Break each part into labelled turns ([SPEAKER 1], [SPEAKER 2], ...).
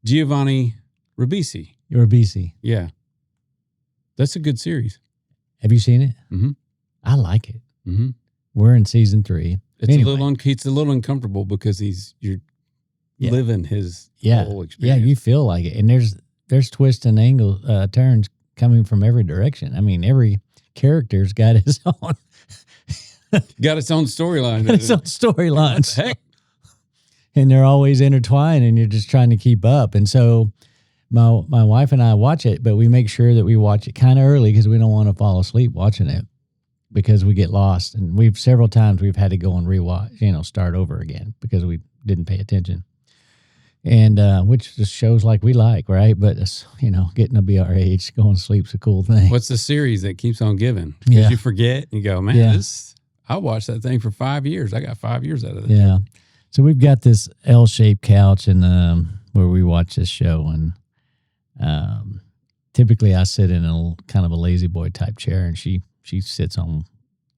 [SPEAKER 1] Giovanni Ribisi.
[SPEAKER 2] Ribisi.
[SPEAKER 1] Yeah. That's a good series.
[SPEAKER 2] Have you seen it?
[SPEAKER 1] Mm-hmm.
[SPEAKER 2] I like it.
[SPEAKER 1] Mm-hmm.
[SPEAKER 2] We're in season 3.
[SPEAKER 1] It's a little uncomfortable because you're living his whole experience.
[SPEAKER 2] Yeah, you feel like it. And there's twists and angles, turns coming from every direction. I mean, every character's got his own.
[SPEAKER 1] Got its own storyline.
[SPEAKER 2] Its own storylines.
[SPEAKER 1] Heck.
[SPEAKER 2] And they're always intertwined, and you're just trying to keep up. And so my wife and I watch it, but we make sure that we watch it kind of early because we don't want to fall asleep watching it because we get lost. And several times we've had to go and rewatch, start over again because we didn't pay attention. And which just shows like we like, right? But it's, getting to be our age, going to sleep's a cool thing.
[SPEAKER 1] What's the series that keeps on giving? Because you forget and you go, man, I watched that thing for 5 years. I got 5 years out of it.
[SPEAKER 2] Yeah. So we've got this L-shaped couch and where we watch this show, and typically I sit in a kind of a lazy boy type chair, and she sits on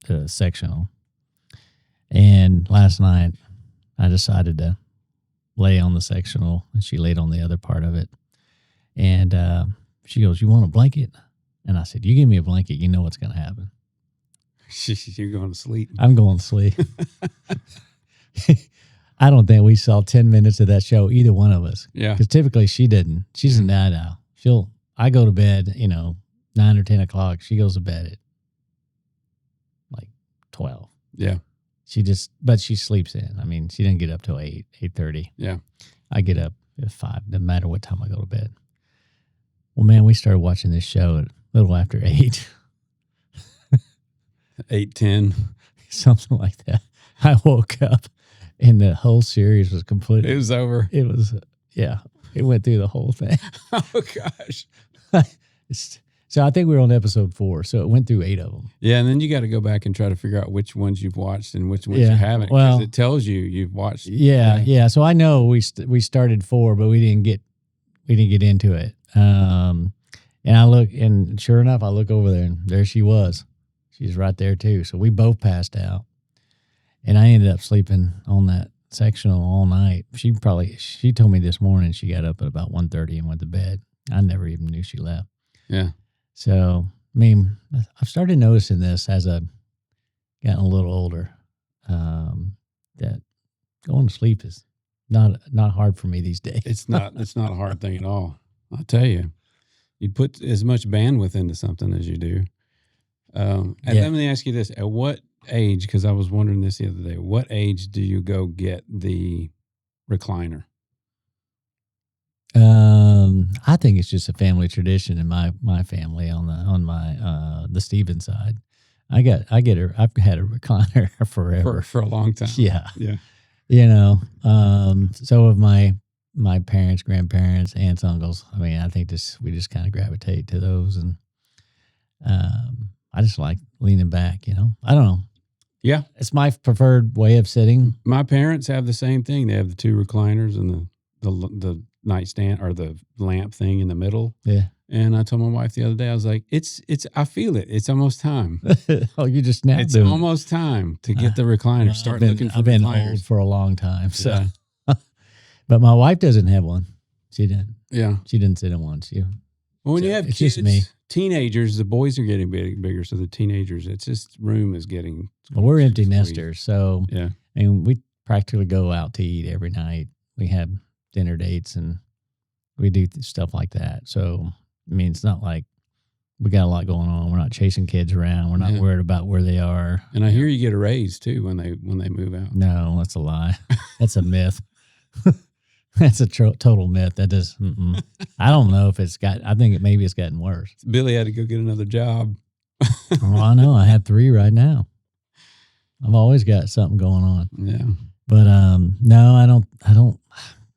[SPEAKER 2] the sectional. And last night I decided to lay on the sectional, and she laid on the other part of it. And she goes, "You want a blanket?" And I said, "You give me a blanket, you know what's going to happen."
[SPEAKER 1] You're going to sleep.
[SPEAKER 2] I'm going to sleep. I don't think we saw 10 minutes of that show, either one of us.
[SPEAKER 1] Yeah.
[SPEAKER 2] Because typically she didn't. She's a night owl. I go to bed, 9 or 10 o'clock. She goes to bed at like 12.
[SPEAKER 1] Yeah.
[SPEAKER 2] But she sleeps in. I mean, she didn't get up till 8:30.
[SPEAKER 1] Yeah.
[SPEAKER 2] I get up at 5, no matter what time I go to bed. Well, man, we started watching this show at a little after 8.
[SPEAKER 1] 8:10.
[SPEAKER 2] Something like that. I woke up and the whole series was completely.
[SPEAKER 1] It was over.
[SPEAKER 2] It was, it went through the whole thing.
[SPEAKER 1] Oh, gosh.
[SPEAKER 2] So I think we were on episode 4, so it went through 8 of them.
[SPEAKER 1] Yeah, and then you got to go back and try to figure out which ones you've watched and which ones you haven't, because it tells you've watched.
[SPEAKER 2] Yeah. So I know we started 4, but we didn't get into it. And I look, and sure enough, I look over there, and there she was. She's right there too. So we both passed out, and I ended up sleeping on that sectional all night. She told me this morning she got up at about 1:30 and went to bed. I never even knew she left.
[SPEAKER 1] Yeah.
[SPEAKER 2] So, I mean, I've started noticing this as I've gotten a little older, that going to sleep is not hard for me these days.
[SPEAKER 1] It's not a hard thing at all. I'll tell you. You put as much bandwidth into something as you do. And let me ask you this. At what age, because I was wondering this the other day, what age do you go get the recliner?
[SPEAKER 2] I think it's just a family tradition in my family on the Stevens side. I've had a recliner forever.
[SPEAKER 1] For a long time.
[SPEAKER 2] Yeah.
[SPEAKER 1] Yeah.
[SPEAKER 2] So of my parents, grandparents, aunts, uncles, I mean, I think we just kind of gravitate to those, and I just like leaning back, I don't know.
[SPEAKER 1] Yeah.
[SPEAKER 2] It's my preferred way of sitting.
[SPEAKER 1] My parents have the same thing. They have the 2 recliners and the nightstand or the lamp thing in the middle.
[SPEAKER 2] Yeah.
[SPEAKER 1] And I told my wife the other day, I was like, I feel it. It's almost time.
[SPEAKER 2] Oh, you just now
[SPEAKER 1] It's almost time to get the recliner.
[SPEAKER 2] I've been old for a long time. So, but my wife doesn't have one. She didn't.
[SPEAKER 1] Yeah.
[SPEAKER 2] She didn't sit in one.
[SPEAKER 1] When you have kids,
[SPEAKER 2] just me.
[SPEAKER 1] Teenagers, the boys are getting bigger. So the teenagers, it's just room is getting.
[SPEAKER 2] Well, we're empty nesters. So,
[SPEAKER 1] yeah.
[SPEAKER 2] I mean, we practically go out to eat every night. We have dinner dates and we do stuff like that. So, I mean, it's not like we got a lot going on. We're not chasing kids around. We're not worried about where they are.
[SPEAKER 1] And I hear you get a raise too when they move out.
[SPEAKER 2] No, that's a lie. That's a myth. That's a total myth. That does. I don't know if I think maybe it's gotten worse.
[SPEAKER 1] Billy had to go get another job.
[SPEAKER 2] Well, I know. I have 3 right now. I've always got something going on.
[SPEAKER 1] Yeah.
[SPEAKER 2] But no, I don't.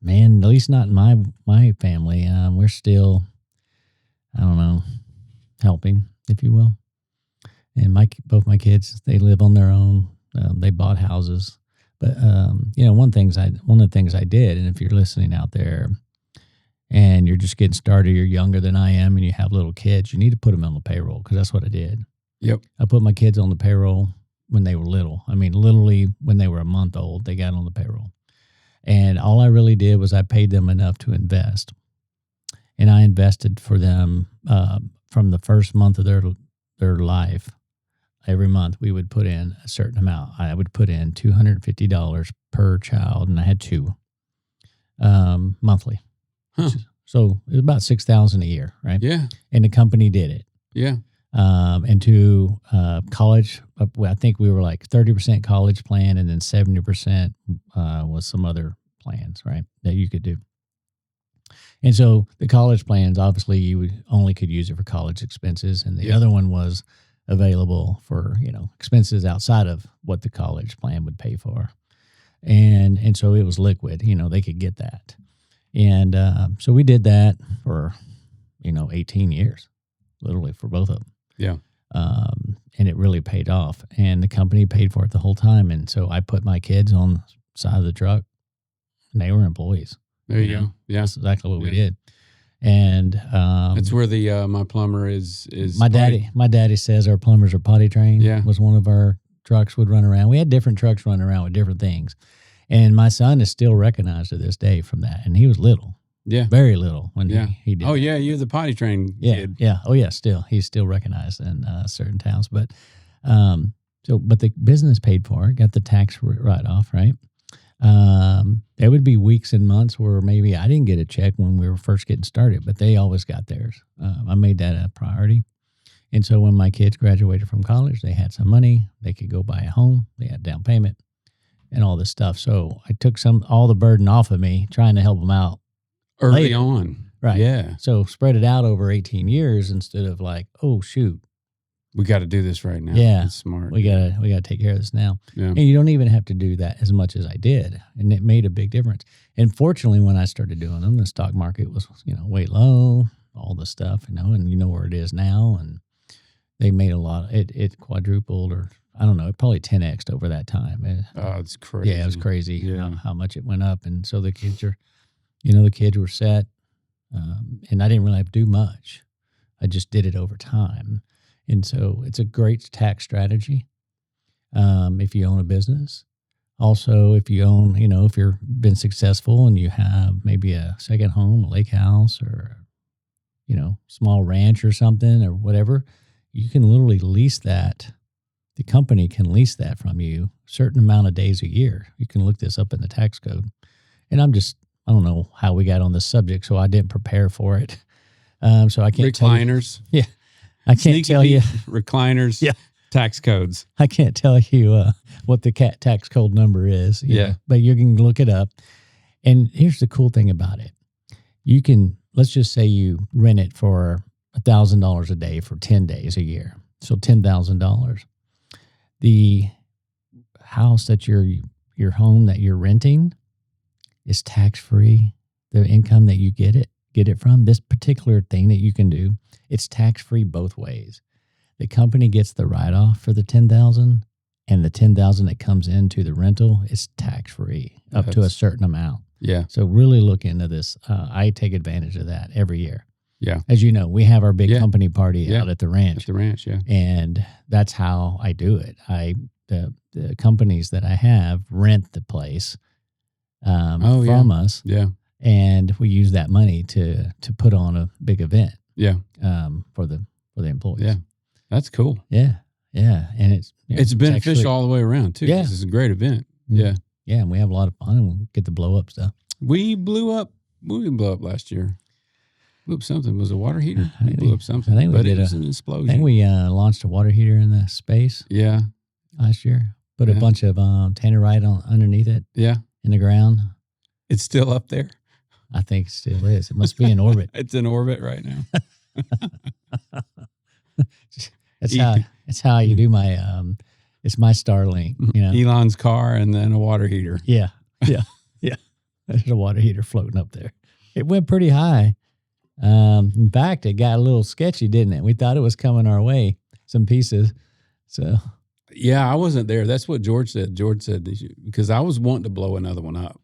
[SPEAKER 2] Man, at least not in my family. We're still, I don't know, helping, if you will. And both my kids, they live on their own. They bought houses. But one of the things I did, and if you're listening out there, and you're just getting started, you're younger than I am, and you have little kids, you need to put them on the payroll, because that's what I did.
[SPEAKER 1] Yep.
[SPEAKER 2] I put my kids on the payroll when they were little. I mean, literally when they were a month old, they got on the payroll. And all I really did was I paid them enough to invest. And I invested for them from the first month of their life. Every month we would put in a certain amount. I would put in $250 per child, and I had 2 monthly.
[SPEAKER 1] Huh.
[SPEAKER 2] So it was about $6,000 a year, right?
[SPEAKER 1] Yeah.
[SPEAKER 2] And the company did it.
[SPEAKER 1] Yeah.
[SPEAKER 2] And to college, I think we were like 30% college plan, and then 70% was some other plans, right, that you could do. And so the college plans, obviously, you only could use it for college expenses, and the other one was available for expenses outside of what the college plan would pay for, and so it was liquid. They could get that, and so we did that for 18 years, literally, for both of them.
[SPEAKER 1] Yeah.
[SPEAKER 2] And it really paid off, and the company paid for it the whole time. And so I put my kids on the side of the truck, and they were employees.
[SPEAKER 1] There you go. Yeah,
[SPEAKER 2] that's exactly what we did. And
[SPEAKER 1] that's where the my plumber is.
[SPEAKER 2] My daddy says our plumbers are potty trained.
[SPEAKER 1] Yeah,
[SPEAKER 2] was one of our trucks would run around. We had different trucks running around with different things, and my son is still recognized to this day from that. And he was little. Yeah, very little when he did.
[SPEAKER 1] Oh yeah, you're the potty trained kid.
[SPEAKER 2] Yeah. Oh yeah, he's still recognized in certain towns. But but the business paid for it, got the tax write off, right? There would be weeks and months where maybe I didn't get a check when we were first getting started, but they always got theirs. I made that a priority. And so when my kids graduated from college, they had some money, they could go buy a home, they had down payment and all this stuff. So I took all the burden off of me trying to help them out
[SPEAKER 1] early on.
[SPEAKER 2] Right.
[SPEAKER 1] Yeah.
[SPEAKER 2] So spread it out over 18 years instead of like, oh shoot,
[SPEAKER 1] we got to do this right now.
[SPEAKER 2] Yeah,
[SPEAKER 1] it's smart.
[SPEAKER 2] We gotta take care of this now.
[SPEAKER 1] Yeah.
[SPEAKER 2] And you don't even have to do that as much as I did, and it made a big difference. And fortunately, when I started doing them, the stock market was way low, all the stuff, and where it is now, and they made a lot. It quadrupled, or I don't know, it probably 10x'd over that time.
[SPEAKER 1] It's crazy.
[SPEAKER 2] Yeah, it was crazy how much it went up, and so the kids were set, and I didn't really have to do much. I just did it over time. And so it's a great tax strategy if you own a business. Also, if you own, if you've been successful and you have maybe a second home, a lake house, or, small ranch or something or whatever, you can literally lease that. The company can lease that from you a certain amount of days a year. You can look this up in the tax code. And I don't know how we got on this subject, so I didn't prepare for it. So I can't
[SPEAKER 1] Recliners.
[SPEAKER 2] Yeah. I can't tell you
[SPEAKER 1] recliners, tax codes.
[SPEAKER 2] I can't tell you what the tax code number is. But you can look it up. And here's the cool thing about it. You can, let's just say you rent it for $1,000 a day for 10 days a year. So $10,000. The house that your home that you're renting is tax free. The income that you get it from, this particular thing that you can do, it's tax-free both ways. The company gets the write-off for the $10,000, and the $10,000 that comes into the rental is tax-free up to a certain amount.
[SPEAKER 1] Yeah.
[SPEAKER 2] So really look into this. I take advantage of that every year.
[SPEAKER 1] Yeah.
[SPEAKER 2] As you know, we have our big company party out at the ranch.
[SPEAKER 1] At the ranch, yeah.
[SPEAKER 2] And that's how I do it. The companies that I have rent the place from us.
[SPEAKER 1] Yeah.
[SPEAKER 2] And we use that money to put on a big event.
[SPEAKER 1] Yeah.
[SPEAKER 2] For the employees.
[SPEAKER 1] Yeah. That's cool.
[SPEAKER 2] Yeah. Yeah. And
[SPEAKER 1] it's beneficial actually, all the way around too.
[SPEAKER 2] Yeah.
[SPEAKER 1] It's a great event.
[SPEAKER 2] Mm-hmm. Yeah. Yeah. And we have a lot of fun, and we'll get to blow up stuff.
[SPEAKER 1] We blew up last year. Blew up something. Was it a water heater? We blew up something.
[SPEAKER 2] I think
[SPEAKER 1] it was an explosion.
[SPEAKER 2] I think we launched a water heater in the space.
[SPEAKER 1] Yeah.
[SPEAKER 2] Last year. Put a bunch of tannerite underneath it.
[SPEAKER 1] Yeah.
[SPEAKER 2] In the ground. It's
[SPEAKER 1] still up there.
[SPEAKER 2] I think it still is. It must be in orbit.
[SPEAKER 1] It's in orbit right now.
[SPEAKER 2] That's how you do my it's my Starlink,
[SPEAKER 1] Elon's car and then a water heater.
[SPEAKER 2] Yeah. There's a water heater floating up there. It went pretty high. In fact, it got a little sketchy, didn't it? We thought it was coming our way, some pieces. So
[SPEAKER 1] yeah, I wasn't there. That's what George said. George said, because I was wanting to blow another one up.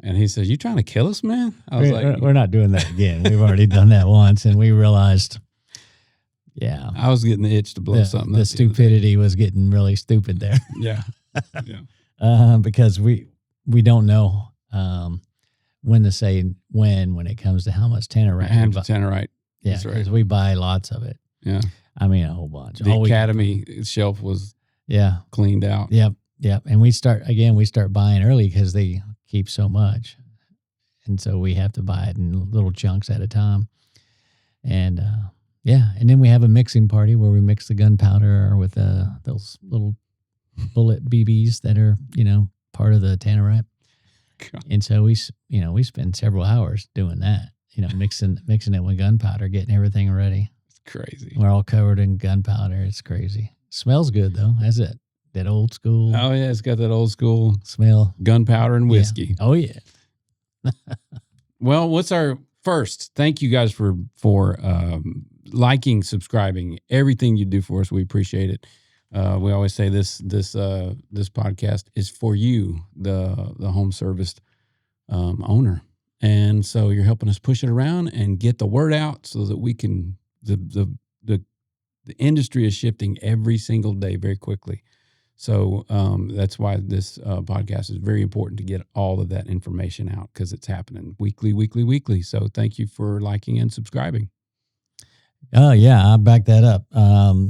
[SPEAKER 1] And he says, "You trying to kill us, man?" I was like,
[SPEAKER 2] "We're not doing that again. We've already done that once, and we realized,
[SPEAKER 1] I was getting the itch to blow something.
[SPEAKER 2] The stupidity was getting really stupid there.
[SPEAKER 1] Yeah.
[SPEAKER 2] Because we we don't know when to say when it comes to how much tannerite.
[SPEAKER 1] Tannerite.
[SPEAKER 2] Yeah,
[SPEAKER 1] that's right.
[SPEAKER 2] because we buy lots of it.
[SPEAKER 1] Yeah.
[SPEAKER 2] I mean, a whole bunch.
[SPEAKER 1] The Academy shelf was cleaned out.
[SPEAKER 2] Yep. And we start buying early because they keep so much. And so we have to buy it in little chunks at a time. And and then we have a mixing party where we mix the gunpowder with those little bullet BBs that are, part of the tannerite.
[SPEAKER 1] God.
[SPEAKER 2] And so we spend several hours doing that, mixing it with gunpowder, getting everything ready.
[SPEAKER 1] It's crazy.
[SPEAKER 2] We're all covered in gunpowder. It's crazy. Smells good though. Has it? That old school.
[SPEAKER 1] Oh yeah, it's got that old school
[SPEAKER 2] smell.
[SPEAKER 1] Gunpowder and whiskey.
[SPEAKER 2] Yeah. Oh yeah.
[SPEAKER 1] Well, what's our first? Thank you guys for liking, subscribing, everything you do for us. We appreciate it. We always say this podcast is for you, the home service owner, and so you're helping us push it around and get the word out so that we can. The industry is shifting every single day very quickly. So that's why this podcast is very important to get all of that information out because it's happening weekly. So thank you for liking and subscribing.
[SPEAKER 2] Oh yeah, I'll back that up.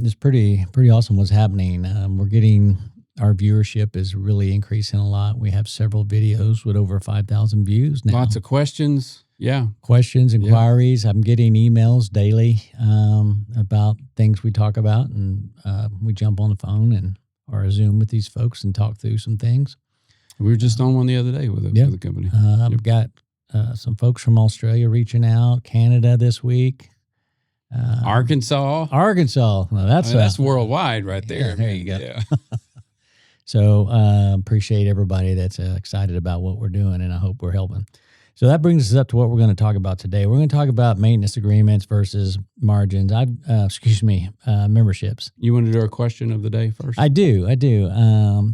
[SPEAKER 2] It's pretty awesome what's happening. We're getting our viewership is really increasing a lot. We have several videos with over 5,000 views now.
[SPEAKER 1] Lots of questions. Yeah.
[SPEAKER 2] Questions, inquiries. Yeah. I'm getting emails daily about things we talk about, and we jump on the phone or a Zoom with these folks and talk through some things.
[SPEAKER 1] We were just on one the other day with a company.
[SPEAKER 2] I've got some folks from Australia reaching out, Canada this week.
[SPEAKER 1] Arkansas.
[SPEAKER 2] Well,
[SPEAKER 1] that's worldwide right there.
[SPEAKER 2] Yeah, there you go.
[SPEAKER 1] Yeah.
[SPEAKER 2] So appreciate everybody that's excited about what we're doing, and I hope we're helping. So that brings us up to what we're going to talk about today. We're going to talk about maintenance agreements versus margins. Memberships.
[SPEAKER 1] You want to do our question of the day first?
[SPEAKER 2] I do.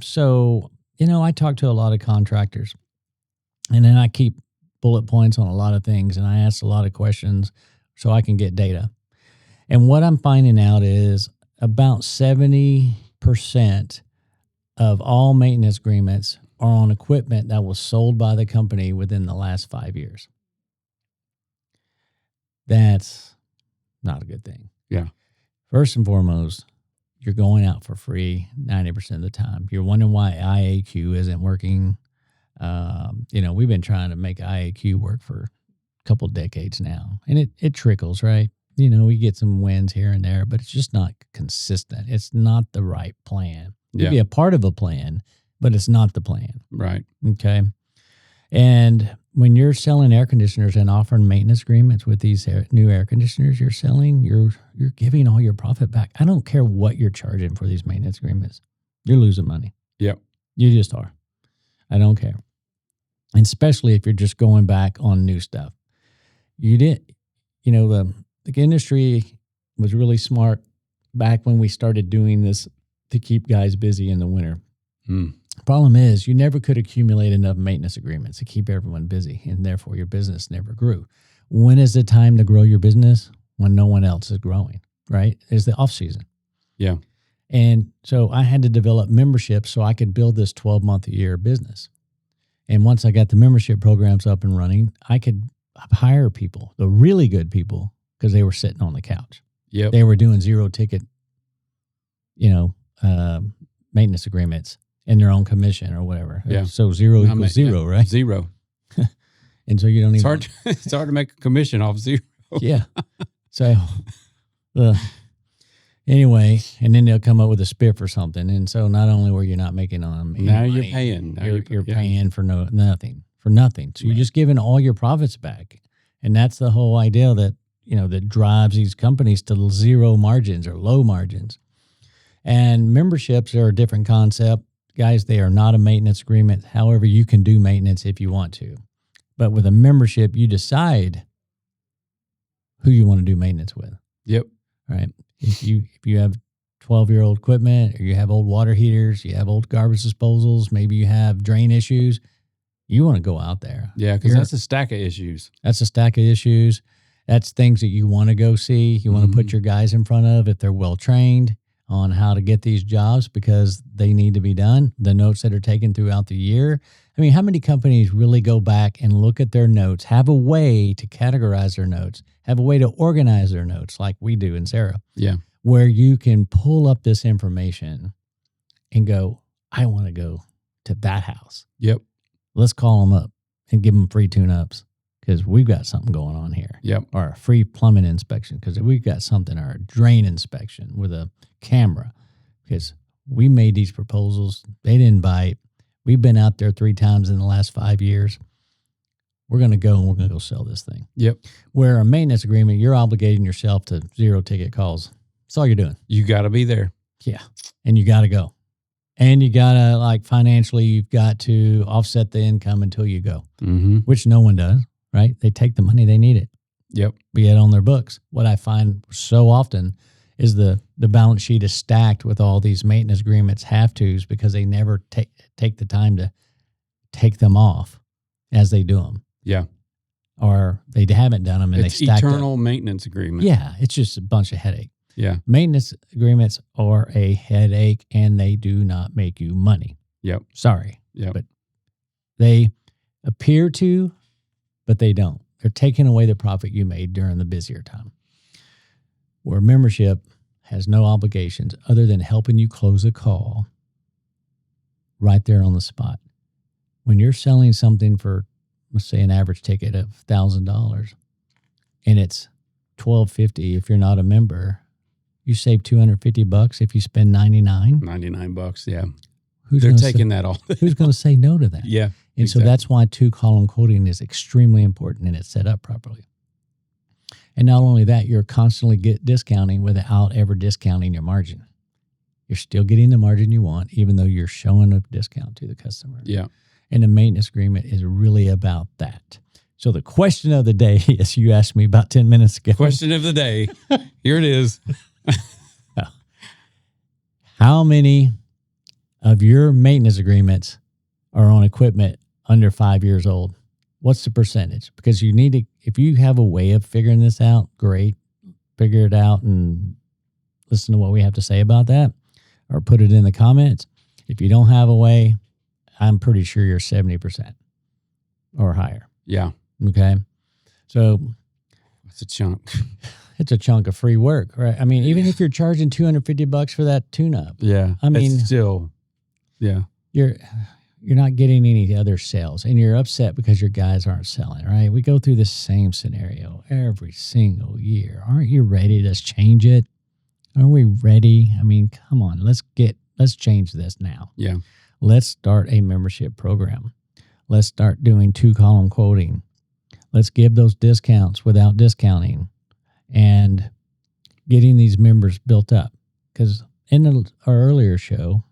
[SPEAKER 2] So, I talk to a lot of contractors, and then I keep bullet points on a lot of things, and I ask a lot of questions so I can get data. And what I'm finding out is about 70% of all maintenance agreements are on equipment that was sold by the company within the last 5 years. That's not a good thing.
[SPEAKER 1] Yeah.
[SPEAKER 2] First and foremost, you're going out for free 90% of the time. You're wondering why IAQ isn't working. We've been trying to make IAQ work for a couple of decades now, and it trickles, right? We get some wins here and there, but it's just not consistent. It's not the right plan. It could be a part of a plan, but it's not the plan.
[SPEAKER 1] Right.
[SPEAKER 2] Okay. And when you're selling air conditioners and offering maintenance agreements with these new air conditioners you're selling, you're giving all your profit back. I don't care what you're charging for these maintenance agreements. You're losing money.
[SPEAKER 1] Yep.
[SPEAKER 2] You just are. I don't care. And especially if you're just going back on new stuff. The industry was really smart back when we started doing this to keep guys busy in the winter. Problem is, you never could accumulate enough maintenance agreements to keep everyone busy, and therefore your business never grew. When is the time to grow your business? When no one else is growing, right? It's the off season.
[SPEAKER 1] Yeah.
[SPEAKER 2] And so I had to develop memberships so I could build this 12-month-a-year business. And once I got the membership programs up and running, I could hire people, the really good people, because they were sitting on the couch.
[SPEAKER 1] Yep.
[SPEAKER 2] They were doing zero ticket, maintenance agreements in their own commission or whatever.
[SPEAKER 1] Yeah.
[SPEAKER 2] So zero equals zero, right?
[SPEAKER 1] Zero.
[SPEAKER 2] And so you don't even.
[SPEAKER 1] It's hard to make a commission off zero.
[SPEAKER 2] Yeah. So anyway, and then they'll come up with a spiff or something. And so not only were you not making on them,
[SPEAKER 1] now you're paying.
[SPEAKER 2] You're paying for nothing. So you're just giving all your profits back. And that's the whole idea that drives these companies to zero margins or low margins. And memberships are a different concept. Guys, they are not a maintenance agreement. However, you can do maintenance if you want to. But with a membership, you decide who you want to do maintenance with.
[SPEAKER 1] Yep.
[SPEAKER 2] Right. If you have 12-year-old equipment, or you have old water heaters, you have old garbage disposals, maybe you have drain issues, you want to go out there.
[SPEAKER 1] Yeah, because that's a stack of issues.
[SPEAKER 2] That's a stack of issues. That's things that you want to go see. You want to put your guys in front of if they're well trained. on how to get these jobs because they need to be done, the notes that are taken throughout the year. I mean, how many companies really go back and look at their notes, have a way to categorize their notes, have a way to organize their notes like we do in Sarah?
[SPEAKER 1] Yeah.
[SPEAKER 2] Where you can pull up this information and go, I want to go to that house.
[SPEAKER 1] Yep.
[SPEAKER 2] Let's call them up and give them free tune-ups because we've got something going on here.
[SPEAKER 1] Yep.
[SPEAKER 2] Or a free plumbing inspection because we've got something, or a drain inspection with a camera because we made these proposals. They didn't bite. We've been out there 3 times in the last 5 years. We're going to go and we're going to go sell this thing.
[SPEAKER 1] Yep.
[SPEAKER 2] Where a maintenance agreement, you're obligating yourself to 0 ticket calls. That's all you're doing.
[SPEAKER 1] You got to be there.
[SPEAKER 2] Yeah. And you got to go. And you got to, like, financially, you've got to offset the income until you go, which no one does, right? They take the money, they need it.
[SPEAKER 1] Yep.
[SPEAKER 2] Be it on their books. What I find so often is the balance sheet is stacked with all these maintenance agreements have-tos because they never take the time to take them off as they do them.
[SPEAKER 1] Yeah.
[SPEAKER 2] Or they haven't done them and
[SPEAKER 1] it's
[SPEAKER 2] they stack
[SPEAKER 1] eternal maintenance agreement.
[SPEAKER 2] Yeah. It's just a bunch of headache.
[SPEAKER 1] Yeah.
[SPEAKER 2] Maintenance agreements are a headache and they do not make you money.
[SPEAKER 1] Yep.
[SPEAKER 2] Sorry.
[SPEAKER 1] Yep.
[SPEAKER 2] But they appear to, but they don't. They're taking away the profit you made during the busier time. Where membership has no obligations other than helping you close a call right there on the spot. When you're selling something for, let's say, an average ticket of $1,000 and it's $1,250 if you're not a member, you save $250 if you spend $99.
[SPEAKER 1] $99, yeah.
[SPEAKER 2] They're
[SPEAKER 1] taking that all.
[SPEAKER 2] Who's going to say no to that?
[SPEAKER 1] Yeah.
[SPEAKER 2] And exactly. So that's why 2-column quoting is extremely important and it's set up properly. And not only that, you're constantly discounting without ever discounting your margin. You're still getting the margin you want, even though you're showing a discount to the customer.
[SPEAKER 1] Yeah.
[SPEAKER 2] And the maintenance agreement is really about that. So the question of the day is, you asked me about 10 minutes ago.
[SPEAKER 1] Question of the day. Here it is.
[SPEAKER 2] How many of your maintenance agreements are on equipment under 5 years old? What's the percentage? Because you need to, if you have a way of figuring this out, great. Figure it out and listen to what we have to say about that, or put it in the comments. If you don't have a way, I'm pretty sure you're 70% or higher.
[SPEAKER 1] Yeah.
[SPEAKER 2] Okay. So
[SPEAKER 1] it's a chunk.
[SPEAKER 2] It's a chunk of free work, right? I mean, even if you're charging $250 for that tune-up.
[SPEAKER 1] Yeah.
[SPEAKER 2] I mean,
[SPEAKER 1] it's still, yeah.
[SPEAKER 2] You're not getting any other sales, and you're upset because your guys aren't selling, right? We go through the same scenario every single year. Aren't you ready to change it? Are we ready? I mean, come on, let's change this now.
[SPEAKER 1] Yeah.
[SPEAKER 2] Let's start a membership program. Let's start doing 2-column quoting. Let's give those discounts without discounting and getting these members built up. Because in our earlier show,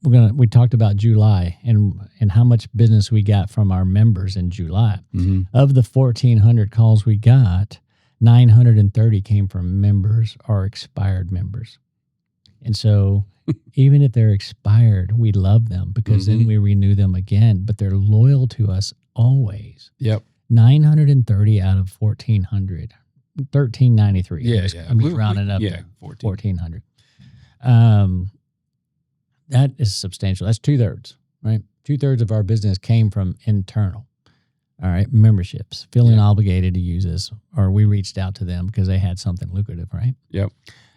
[SPEAKER 2] we talked about July and how much business we got from our members in July. Mm-hmm. Of the 1,400 calls we got, 930 came from members or expired members. And so even if they're expired, we love them because then we renew them again, but they're loyal to us always.
[SPEAKER 1] Yep.
[SPEAKER 2] 930 out of 1,400, 1,393.
[SPEAKER 1] Yeah, yeah.
[SPEAKER 2] I'm just rounding up.
[SPEAKER 1] Yeah,
[SPEAKER 2] 1,400. That is substantial. That's 2/3, right? 2/3 of our business came from internal. All right, memberships, feeling obligated to use this, or we reached out to them because they had something lucrative, right?
[SPEAKER 1] Yep.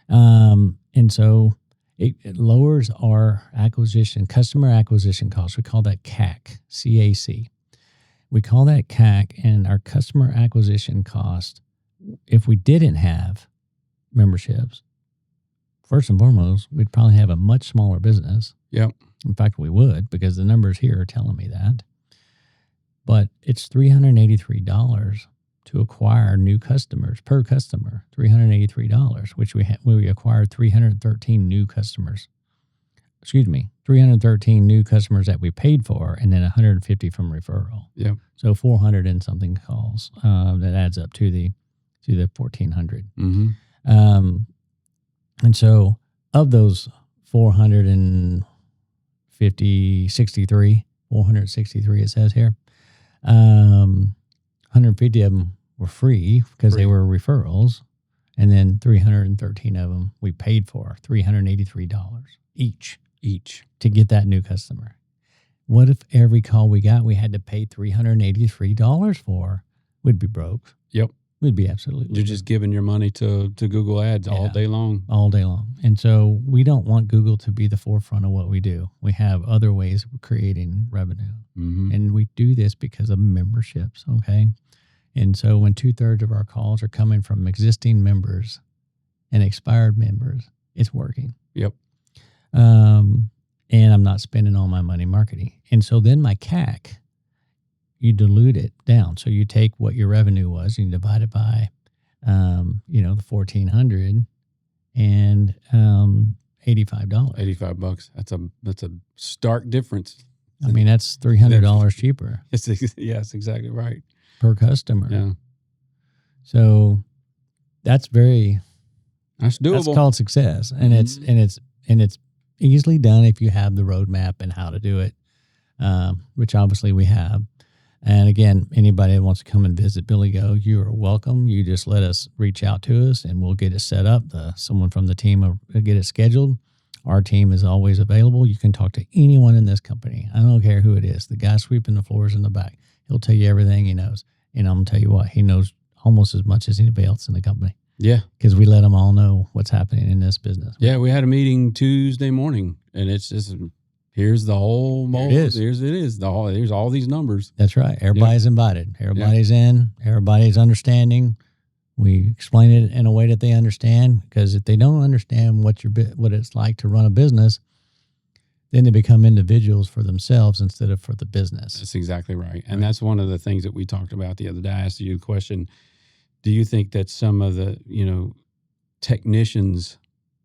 [SPEAKER 2] And so it lowers our customer acquisition costs. We call that CAC, C-A-C. We call that CAC, and our customer acquisition cost, if we didn't have memberships, first and foremost, we'd probably have a much smaller business.
[SPEAKER 1] Yep.
[SPEAKER 2] In fact, we would, because the numbers here are telling me that. But it's $383 to acquire new customers per customer. $383, which we acquired 313 new customers. 313 new customers that we paid for, and then 150 from referral.
[SPEAKER 1] Yep.
[SPEAKER 2] So 400 and something calls. That adds up to the 1,400.
[SPEAKER 1] Mm-hmm.
[SPEAKER 2] And so of those 463, it says here, 150 of them were free because they were referrals. And then 313 of them we paid for, $383 each to get that new customer. What if every call we got we had to pay $383 for? We'd be broke.
[SPEAKER 1] Yep.
[SPEAKER 2] We'd be absolutely.
[SPEAKER 1] You're just giving your money to Google Ads all day long.
[SPEAKER 2] All day long. And so we don't want Google to be the forefront of what we do. We have other ways of creating revenue.
[SPEAKER 1] Mm-hmm.
[SPEAKER 2] And we do this because of memberships, okay? And so when 2/3 of our calls are coming from existing members and expired members, it's working.
[SPEAKER 1] Yep.
[SPEAKER 2] And I'm not spending all my money marketing. And so then my CAC, you dilute it down. So you take what your revenue was and you divide it by, the 1,400 and $85.
[SPEAKER 1] $85. That's a stark difference.
[SPEAKER 2] I mean, that's $300 cheaper.
[SPEAKER 1] Yes, exactly right.
[SPEAKER 2] Per customer.
[SPEAKER 1] Yeah.
[SPEAKER 2] So that's doable. That's called success, and it's easily done if you have the roadmap and how to do it, which obviously we have. And again, anybody that wants to come and visit Billy Go, you are welcome. You just let us reach out to us, and we'll get it set up. Someone from the team will get it scheduled. Our team is always available. You can talk to anyone in this company. I don't care who it is. The guy sweeping the floors in the back, he'll tell you everything he knows. And I'm going to tell you what, he knows almost as much as anybody else in the company.
[SPEAKER 1] Yeah.
[SPEAKER 2] Because we let them all know what's happening in this business.
[SPEAKER 1] Yeah, we had a meeting Tuesday morning, and it's just, here's the whole mold. Here's all these numbers.
[SPEAKER 2] That's right. Everybody's invited. Everybody's in. Everybody's understanding. We explain it in a way that they understand, because if they don't understand what it's like to run a business, then they become individuals for themselves instead of for the business.
[SPEAKER 1] That's exactly right. And that's one of the things that we talked about the other day. I asked you the question, do you think that some of the, technicians